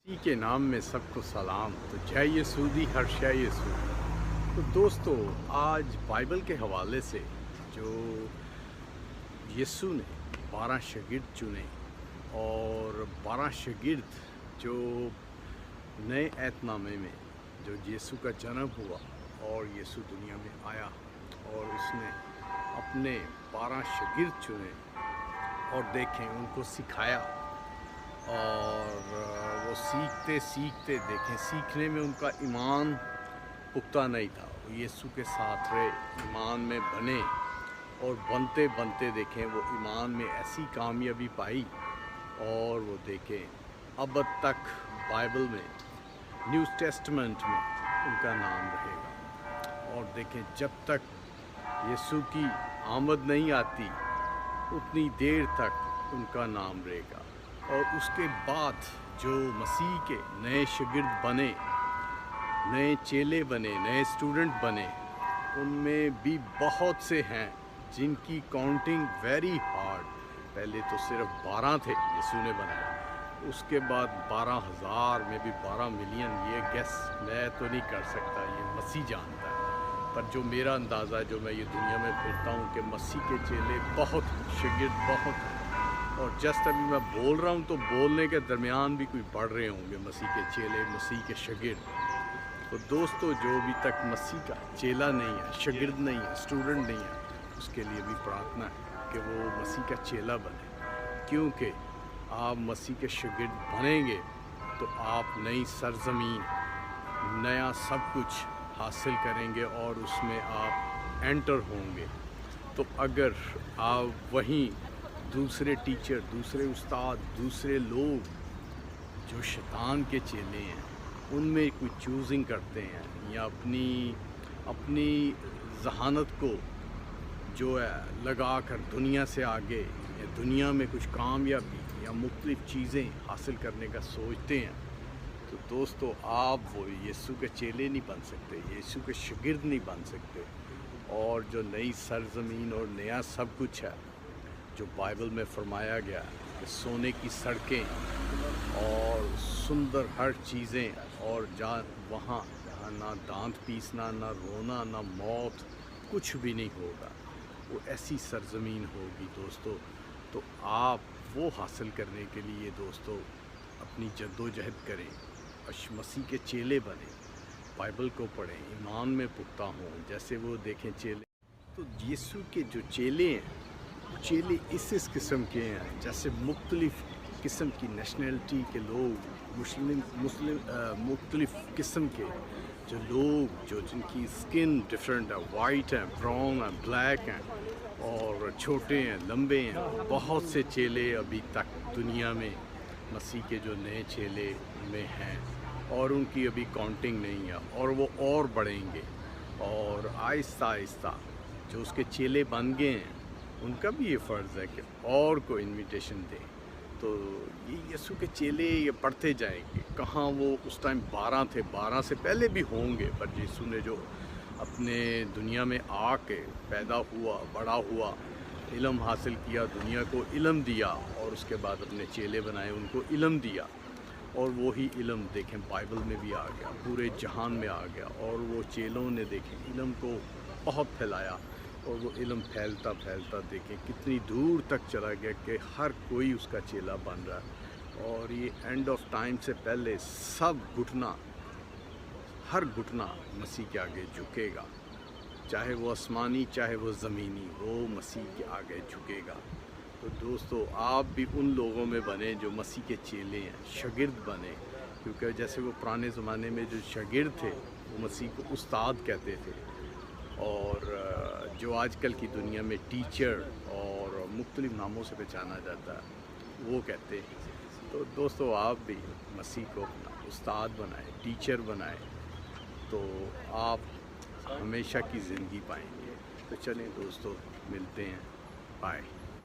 मसीह के नाम में सबको सलाम। तो जय यीशु दी हर शय यीशु। तो दोस्तों, आज बाइबल के हवाले से जो यीशु ने 12 शागिर्द चुने और 12 शागिर्द जो नए ऐतनामे में जो यीशु का जन्म हुआ और यीशु दुनिया में आया और उसने अपने 12 शागिर्द चुने और देखें उनको सिखाया और वो सीखते सीखते देखें सीखने में उनका ईमान पुख्ता नहीं था। वो यीशु के साथ रहे, ईमान में बने और बनते बनते देखें वो ईमान में ऐसी कामयाबी पाई और वो देखें अब तक बाइबल में न्यू टेस्टमेंट में उनका नाम रहेगा। और देखें जब तक यीशु की आमद नहीं आती उतनी देर तक उनका नाम रहेगा। और उसके बाद जो मसीह के नए शागिर्द बने, नए चेले बने, नए स्टूडेंट बने, उनमें भी बहुत से हैं जिनकी काउंटिंग वेरी हार्ड। पहले तो सिर्फ 12 थे यीशु ने बनाया, उसके बाद 12,000 में भी 12 मिलियन, ये गैस मैं तो नहीं कर सकता, ये मसीह जानता है। पर जो मेरा अंदाज़ा, जो मैं ये दुनिया में फिरता हूँ कि मसीह के चेले बहुत, शागिर्द बहुत हैं। और जस्ट अभी मैं बोल रहा हूँ तो बोलने के दरमियान भी कोई बढ़ रहे होंगे मसीह के चेले, मसीह के शागिर्द। तो दोस्तों, जो अभी तक मसीह का चेला नहीं है, शागिर्द नहीं है, स्टूडेंट नहीं है, उसके लिए भी प्रार्थना है कि वो मसीह का चेला बने। क्योंकि आप मसीह के शागिर्द बनेंगे तो आप नई सरजमीन, नया सब कुछ हासिल करेंगे और उसमें आप एंटर होंगे। तो अगर आप वहीं दूसरे टीचर, दूसरे उस्ताद, दूसरे लोग जो शैतान के चेले हैं उनमें कोई चूजिंग करते हैं या अपनी जहानत को जो है लगा कर दुनिया से आगे या दुनिया में कुछ कामयाबी या मुख्तलिफ़ चीज़ें हासिल करने का सोचते हैं, तो दोस्तों आप वो यीशु के चेले नहीं बन सकते, यीशु के शागिर्द नहीं बन सकते। और जो नई सरजमीन और नया सब कुछ है जो बाइबल में फरमाया गया कि सोने की सड़कें और सुंदर हर चीज़ें और वहाँ जहाँ ना दांत पीसना, ना रोना, ना मौत, कुछ भी नहीं होगा, वो ऐसी सरजमीन होगी दोस्तों। तो आप वो हासिल करने के लिए दोस्तों अपनी जद्दोजहद करें, मसीह के चेले बने, बाइबल को पढ़ें, ईमान में पुख्ता हों। जैसे वो देखें चेले, तो यीशु के जो चेले हैं, चेले इस किस्म के हैं जैसे मुख्तलिफ़ किस्म की नेशनलिटी के लोग, मुस्लिम मुख्तलिफ़ किस्म के जो लोग, जो जिनकी स्किन डिफरेंट है, वाइट हैं, ब्राउन हैं, ब्लैक हैं और छोटे हैं, लंबे हैं। बहुत से चेले अभी तक दुनिया में मसीह के जो नए चेले में हैं और उनकी अभी काउंटिंग नहीं है और वो और बढ़ेंगे। और आहिस्ता आहिस्ता जो उसके चेले बन गए हैं उनका भी ये फ़र्ज़ है कि और को इन्विटेशन दें। तो ये यीशु के चेले ये बढ़ते जाएंगे। कहाँ वो उस टाइम 12 थे, 12 से पहले भी होंगे, पर यीशु ने जो अपने दुनिया में आके पैदा हुआ, बड़ा हुआ, इल्म हासिल किया, दुनिया को इल्म दिया और उसके बाद अपने चेले बनाए, उनको इल्म दिया। और वही इल्म देखें बाइबल में भी आ गया, पूरे जहान में आ गया। और वो चेलों ने देखें इल्म को बहुत फैलाया और वो इल्म फैलता फैलता देखें कितनी दूर तक चला गया कि हर कोई उसका चेला बन रहा है। और ये एंड ऑफ टाइम से पहले सब घुटना, हर घुटना मसीह के आगे झुकेगा, चाहे वो आसमानी चाहे वो ज़मीनी, वो मसीह के आगे झुकेगा। तो दोस्तों, आप भी उन लोगों में बने जो मसीह के चेले हैं, शागिर्द बने। क्योंकि जैसे वो पुराने ज़माने में जो शागिर्द थे वो मसीह को उस्ताद कहते थे और जो आजकल की दुनिया में टीचर और मुख्तलिफ़ नामों से पहचाना जाता है वो कहते हैं। तो दोस्तों, आप भी मसीह को अपना उस्ताद बनाएं, टीचर बनाएं, तो आप हमेशा की ज़िंदगी पाएंगे। तो चलें दोस्तों, मिलते हैं, बाय।